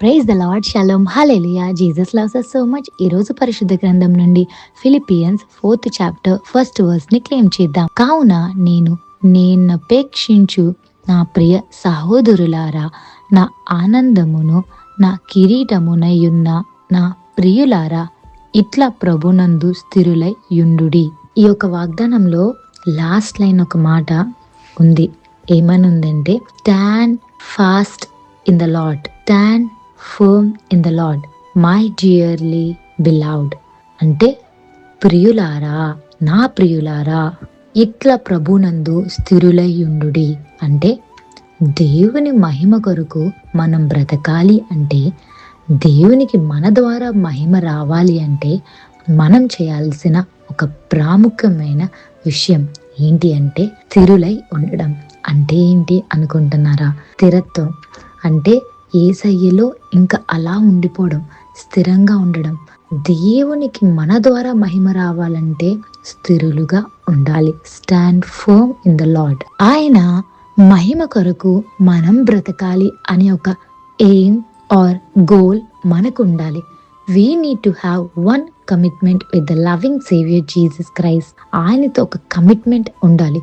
Praise the Lord, shalom, hallelujah. Jesus loves us so much. ఈ రోజు పరిశుద్ధ గ్రంథం నుండి Philippians 4th chapter 1st verse ని క్లెయిమ్ చేద్దాం. కావున నేనపేక్షించు నా ప్రియ సహోదరులారా, నా ఆనందమును నా కిరీటమునయున్న నా ప్రియులారా, ఇట్లా ప్రభునందు స్థిరులై యుండుడి. ఈ యొక్క వాగ్దానంలో లాస్ట్ లైన్ ఒక మాట ఉంది. ఏమనుందంటే, stand fast in the Lord, stand firm in the Lord, my dearly beloved. అంటే ప్రియులారా, నా ప్రియులారా, ఇట్లా ప్రభునందు స్థిరులై యుండుడి. అంటే దేవుని మహిమ కొరకు మనం బ్రతకాలి అంటే, దేవునికి మన ద్వారా మహిమ రావాలి అంటే మనం చేయాల్సిన ఒక ప్రాముఖ్యమైన విషయం ఏంటి అంటే స్థిరులై ఉండడం. అంటే ఏంటి అనుకుంటున్నారా? స్థిరత్వం అంటే యేసయ్యలో ఇంకా అలా ఉండిపోవడం, స్థిరంగా ఉండడం. దేవునికి మన ద్వారా మహిమ రావాలంటే స్థిరులుగా ఉండాలి. Stand firm in the Lord. ఆయన మహిమ కొరకు మనం బ్రతకాలి అనే ఒక ఎయిమ్ ఆర్ గోల్ మనకు ఉండాలి. We need to have one commitment with the loving saviour Jesus Christ. ఆయనతో ఒక కమిట్మెంట్ ఉండాలి,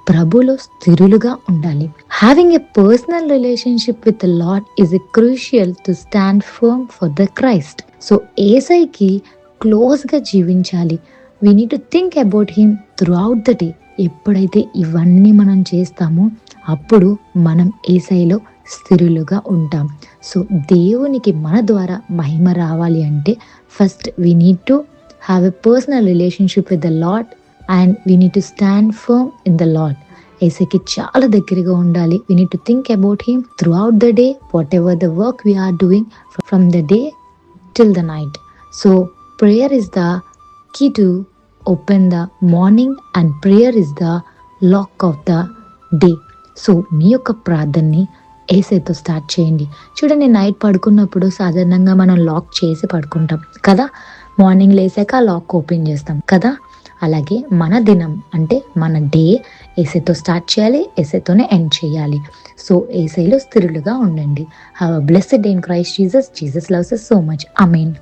ప్రభులో స్థిరులుగా ఉండాలి. Having a personal relationship with the Lord is a crucial to stand firm for the Christ. So యేసయ్యకి close గా జీవించాలి. We need to think about him throughout the day. ఎప్పుడైతే ఇవన్నీ మనం చేస్తామో అప్పుడు మనం యేసయ్యలో స్థిరులుగా ఉంటాం. సో దేవునికి మన ద్వారా మహిమ రావాలి అంటే first we need to have a personal relationship with the Lord and we need to stand firm in the Lord. యేసయ్యకి చాలా దగ్గరగా ఉండాలి. We need to think about him throughout the day, whatever the work we are doing from the day till the night. So prayer is the key to open the morning and prayer is the lock of the day. So మీ యొక్క ప్రార్థనని యేసయ్యతో start చేయండి. చూడండి, night పడుకున్నప్పుడు సాధారణంగా మనం lock చేసి పడుకుంటాం కదా, మార్నింగ్ లేసాక ఆ లాక్ ఓపెన్ చేస్తాం కదా. అలాగే మన దినం అంటే మన డే యేసయ్యతో స్టార్ట్ చేయాలి, యేసయ్యతోనే ఎండ్ చేయాలి. సో యేసయ్యలో స్థిరులుగా ఉండండి. Have a blessed day in Christ Jesus. Jesus loves us so much. Amen.